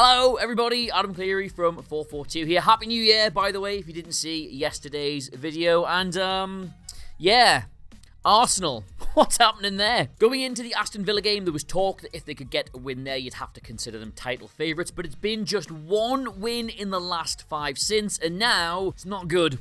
Hello everybody, Adam Clery from FourFourTwo here. Happy New Year, by the way, if you didn't see yesterday's video. And, yeah, Arsenal. What's happening there? Going into the Aston Villa game, there was talk that if they could get a win there, you'd have to consider them title favourites. But it's been just one win in the last 5 since, and now it's not good.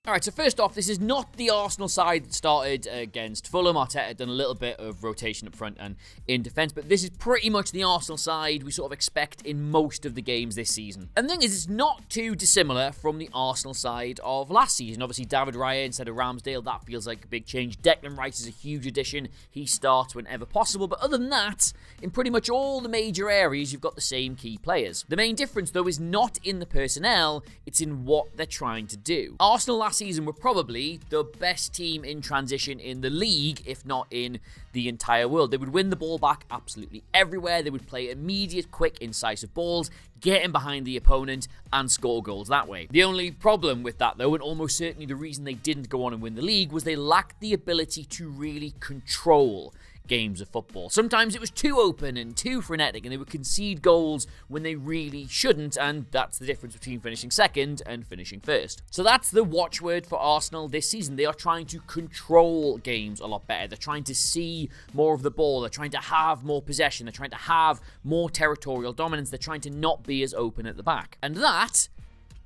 Alright, so first off, this is not the Arsenal side that started against Fulham. Arteta had done a little bit of rotation up front and in defence, but this is pretty much the Arsenal side we sort of expect in most of the games this season. And the thing is, it's not too dissimilar from the Arsenal side of last season. Obviously, David Raya instead of Ramsdale, that feels like a big change. Declan Rice is a huge addition. He starts whenever possible, but other than that, in pretty much all the major areas, you've got the same key players. The main difference, though, is not in the personnel, it's in what they're trying to do. Arsenal last season were probably the best team in transition in the league, if not in the entire world. They would win the ball back absolutely everywhere. They would play immediate, quick, incisive balls, get in behind the opponent, and score goals that way. The only problem with that, though, and almost certainly the reason they didn't go on and win the league, was they lacked the ability to really control games of football. Sometimes it was too open and too frenetic, and they would concede goals when they really shouldn't, and that's the difference between finishing second and finishing first. So that's the watchword for Arsenal this season. They are trying to control games a lot better. They're trying to see more of the ball. They're trying to have more possession. They're trying to have more territorial dominance. They're trying to not be as open at the back. And that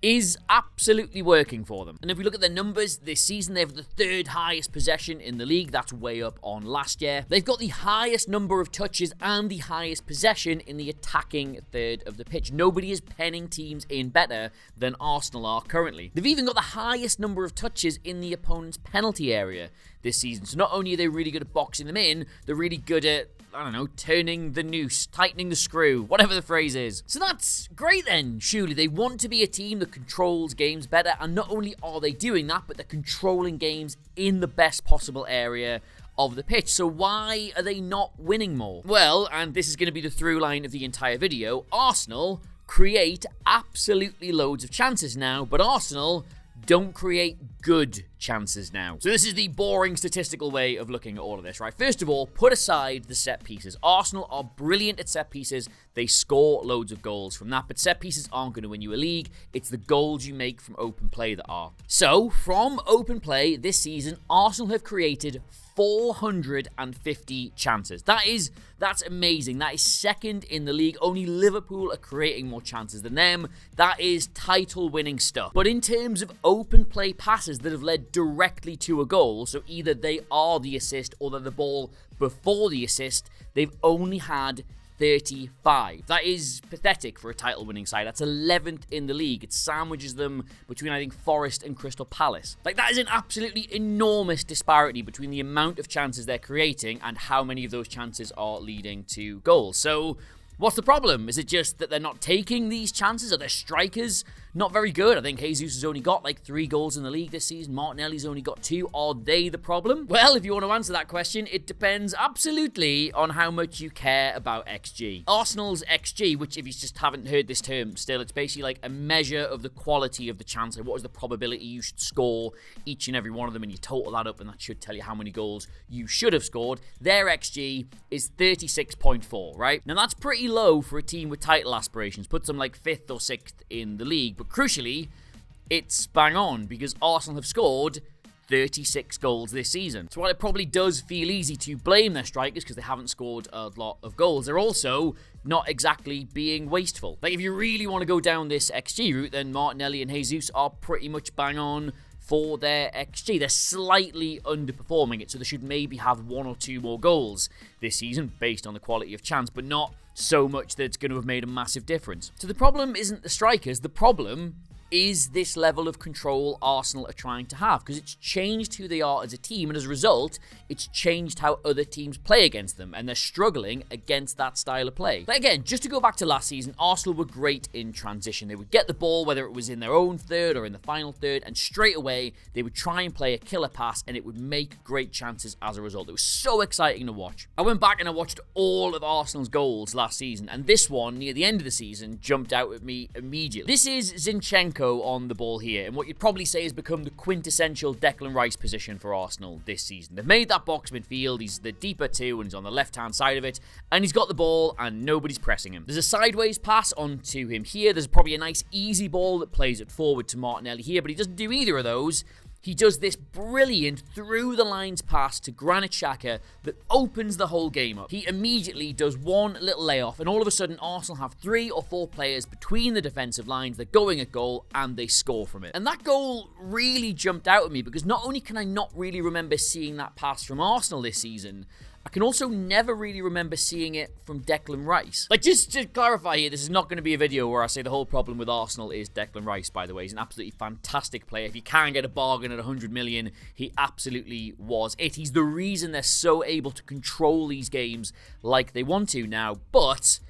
is absolutely working for them. And if we look at their numbers this season, they have the 3rd highest possession in the league. That's way up on last year. They've got the highest number of touches and the highest possession in the attacking third of the pitch. Nobody is penning teams in better than Arsenal are currently. They've even got the highest number of touches in the opponent's penalty area this season. So not only are they really good at boxing them in, they're really good at, I don't know, turning the noose, tightening the screw, whatever the phrase is. So that's great then, surely. They want to be a team that controls games better, and not only are they doing that, but they're controlling games in the best possible area of the pitch. So why are they not winning more? Well, and this is going to be the through line of the entire video, Arsenal create absolutely loads of chances now, but Arsenal don't create good chances now. So this is the boring statistical way of looking at all of this, right? First of all, put aside the set pieces. Arsenal are brilliant at set pieces. They score loads of goals from that, but set pieces aren't going to win you a league. It's the goals you make from open play that are. So from open play this season, Arsenal have created 450 chances. That's amazing. That is second in the league. Only Liverpool are creating more chances than them. That is title-winning stuff. But in terms of open play passes that have led directly to a goal, so either they are the assist or they're the ball before the assist, they've only had 35. That is pathetic for a title-winning side. That's 11th in the league. It sandwiches them between, I think, Forest and Crystal Palace. Like, that is an absolutely enormous disparity between the amount of chances they're creating and how many of those chances are leading to goals. So what's the problem? Is it just that they're not taking these chances? Are their strikers not very good? I think Jesus has only got like 3 goals in the league this season. Martinelli's only got 2. Are they the problem? Well, if you want to answer that question, it depends absolutely on how much you care about XG. Arsenal's XG, which if you just haven't heard this term still, it's basically like a measure of the quality of the chance. Like, what is the probability you should score each and every one of them, and you total that up, and that should tell you how many goals you should have scored. Their XG is 36.4, right? Now that's pretty low for a team with title aspirations. Puts them like 5th or 6th in the league. But crucially, it's bang on because Arsenal have scored 36 goals this season. So while it probably does feel easy to blame their strikers because they haven't scored a lot of goals, they're also not exactly being wasteful. Like, if you really want to go down this XG route, then Martinelli and Jesus are pretty much bang on for their XG. They're slightly underperforming it, so they should maybe have 1 or 2 more goals this season based on the quality of chance, but not so much that it's going to have made a massive difference. So the problem isn't the strikers, the problem is this level of control Arsenal are trying to have, because it's changed who they are as a team, and as a result, it's changed how other teams play against them, and they're struggling against that style of play. But again, just to go back to last season, Arsenal were great in transition. They would get the ball, whether it was in their own third or in the final third, and straight away, they would try and play a killer pass, and it would make great chances as a result. It was so exciting to watch. I went back and I watched all of Arsenal's goals last season, and this one, near the end of the season, jumped out at me immediately. This is Zinchenko Zinchenko on the ball here, and what you'd probably say has become the quintessential Declan Rice position for Arsenal this season. They've made that box midfield, he's the deeper two, and he's on the left-hand side of it, and he's got the ball, and nobody's pressing him. There's a sideways pass onto him here, there's probably a nice easy ball that plays it forward to Martinelli here, but he doesn't do either of those. He does this brilliant through-the-lines pass to Granit Xhaka that opens the whole game up. He immediately does one little layoff, and all of a sudden, Arsenal have 3 or 4 players between the defensive lines. They're going at goal, and they score from it. And that goal really jumped out at me, because not only can I not really remember seeing that pass from Arsenal this season, I can also never really remember seeing it from Declan Rice. Like, just to clarify here, this is not going to be a video where I say the whole problem with Arsenal is Declan Rice, by the way. He's an absolutely fantastic player. If you can get a bargain at 100 million, he absolutely was it. He's the reason they're so able to control these games like they want to now, but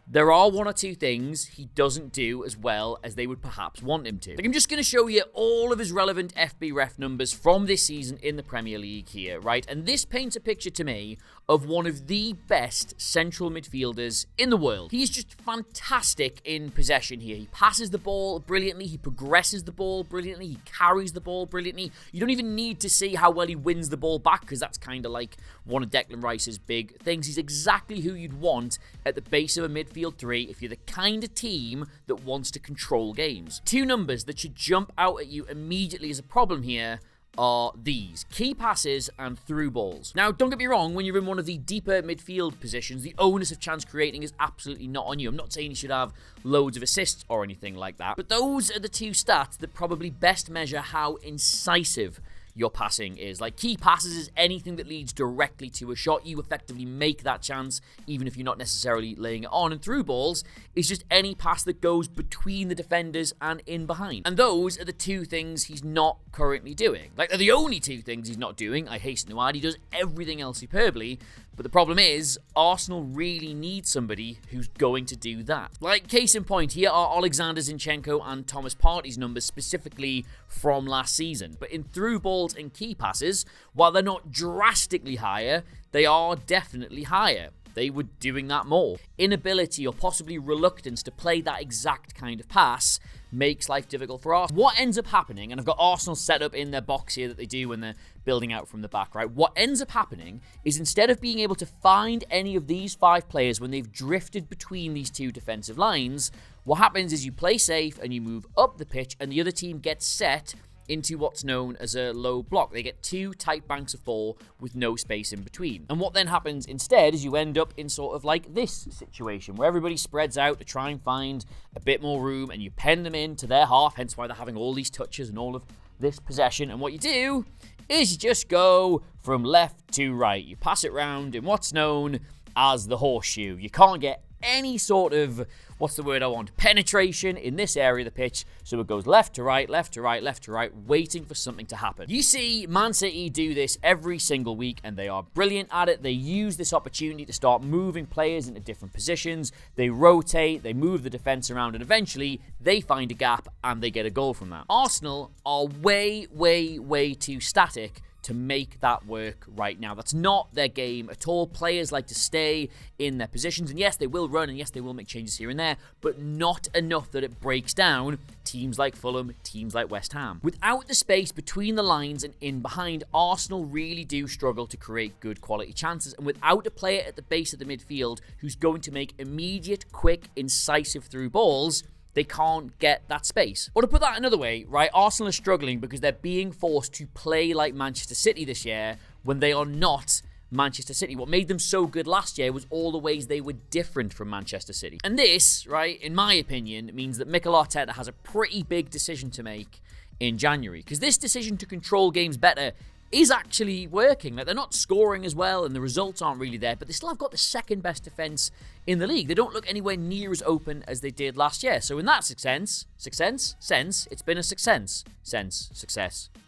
there are 1 or 2 things he doesn't do as well as they would perhaps want him to. Like, I'm just going to show you all of his relevant FB ref numbers from this season in the Premier League here, right? And this paints a picture to me of one of the best central midfielders in the world. He's just fantastic in possession here. He passes the ball brilliantly, he progresses the ball brilliantly, he carries the ball brilliantly. You don't even need to see how well he wins the ball back, because that's kind of like one of Declan Rice's big things. He's exactly who you'd want at the base of a midfield 3 if you're the kind of team that wants to control games. 2 numbers that should jump out at you immediately as a problem here are these: key passes and through balls. Now, don't get me wrong, when you're in one of the deeper midfield positions, the onus of chance creating is absolutely not on you. I'm not saying you should have loads of assists or anything like that, but those are the 2 stats that probably best measure how incisive your passing is. Like, key passes is anything that leads directly to a shot. You effectively make that chance, even if you're not necessarily laying it on. And through balls is just any pass that goes between the defenders and in behind. And those are the 2 things he's not currently doing. Like, they're the only 2 things he's not doing, I hasten to add. He does everything else superbly, but the problem is, Arsenal really need somebody who's going to do that. Like, case in point, here are Alexander Zinchenko and Thomas Partey's numbers specifically from last season. But in through balls and key passes, while they're not drastically higher, they are definitely higher. They were doing that more. Inability or possibly reluctance to play that exact kind of pass makes life difficult for Arsenal. What ends up happening, and I've got Arsenal set up in their box here that they do when they're building out from the back, right? What ends up happening is, instead of being able to find any of these 5 players when they've drifted between these 2 defensive lines, what happens is you play safe and you move up the pitch, and the other team gets set into what's known as a low block. They get 2 tight banks of 4 with no space in between. And what then happens instead is you end up in sort of like this situation where everybody spreads out to try and find a bit more room, and you pen them into their half, hence why they're having all these touches and all of this possession. And what you do is you just go from left to right. You pass it round in what's known as the horseshoe. You can't get any sort of, what's the word I want, penetration in this area of the pitch, so it goes left to right, left to right, left to right, waiting for something to happen. You see Man City do this every single week, and they are brilliant at it. They use this opportunity to start moving players into different positions. They rotate, they move the defense around, and eventually they find a gap and they get a goal from that. Arsenal are way, way, way too static to make that work right now. That's not their game at all. Players like to stay in their positions, and yes, they will run, and yes, they will make changes here and there, but not enough that it breaks down teams like Fulham, teams like West Ham. Without the space between the lines and in behind, Arsenal really do struggle to create good quality chances, and without a player at the base of the midfield who's going to make immediate, quick, incisive through balls, they can't get that space. Or to put that another way, right, Arsenal are struggling because they're being forced to play like Manchester City this year when they are not Manchester City. What made them so good last year was all the ways they were different from Manchester City. And this, right, in my opinion, means that Mikel Arteta has a pretty big decision to make in January, because this decision to control games better is actually working. Like, they're not scoring as well and the results aren't really there, but they still have got the 2nd best defense in the league. They don't look anywhere near as open as they did last year. So in that sense, it's been a success.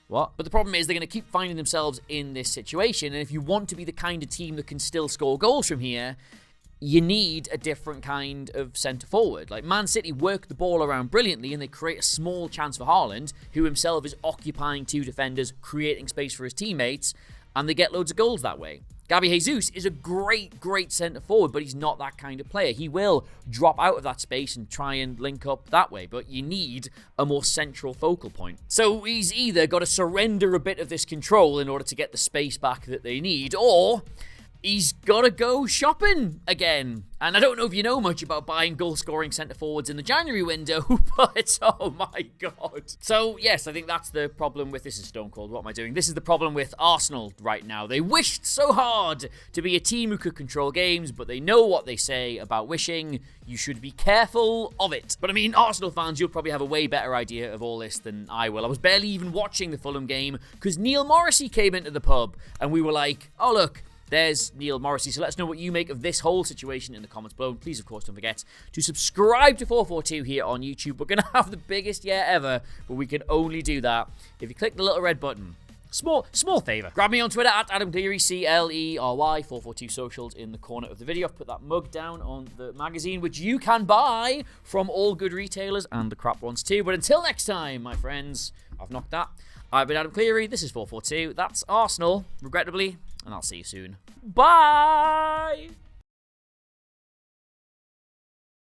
What? But the problem is they're going to keep finding themselves in this situation, and if you want to be the kind of team that can still score goals from here, you need a different kind of centre-forward. Like, Man City work the ball around brilliantly, and they create a small chance for Haaland, who himself is occupying 2 defenders, creating space for his teammates, and they get loads of goals that way. Gabby Jesus is a great centre forward, but he's not that kind of player. He will drop out of that space and try and link up that way, but you need a more central focal point. So he's either got to surrender a bit of this control in order to get the space back that they need, or he's got to go shopping again. And I don't know if you know much about buying goal-scoring centre-forwards in the January window, but oh my god. So, yes, I think that's the problem with... This is Stone Cold, what am I doing? This is the problem with Arsenal right now. They wished so hard to be a team who could control games, but they know what they say about wishing. You should be careful of it. But I mean, Arsenal fans, you'll probably have a way better idea of all this than I will. I was barely even watching the Fulham game because Neil Morrissey came into the pub and we were like, oh look, there's Neil Morrissey. So let us know what you make of this whole situation in the comments below. And please, of course, don't forget to subscribe to 442 here on YouTube. We're going to have the biggest year ever, but we can only do that if you click the little red button. Small favour. Grab me on Twitter at Adam Clery, Clery, 442 socials in the corner of the video. I've put that mug down on the magazine, which you can buy from all good retailers and the crap ones too. But until next time, my friends, I've knocked that. I've been Adam Clery. This is 442. That's Arsenal, regrettably. And I'll see you soon. Bye!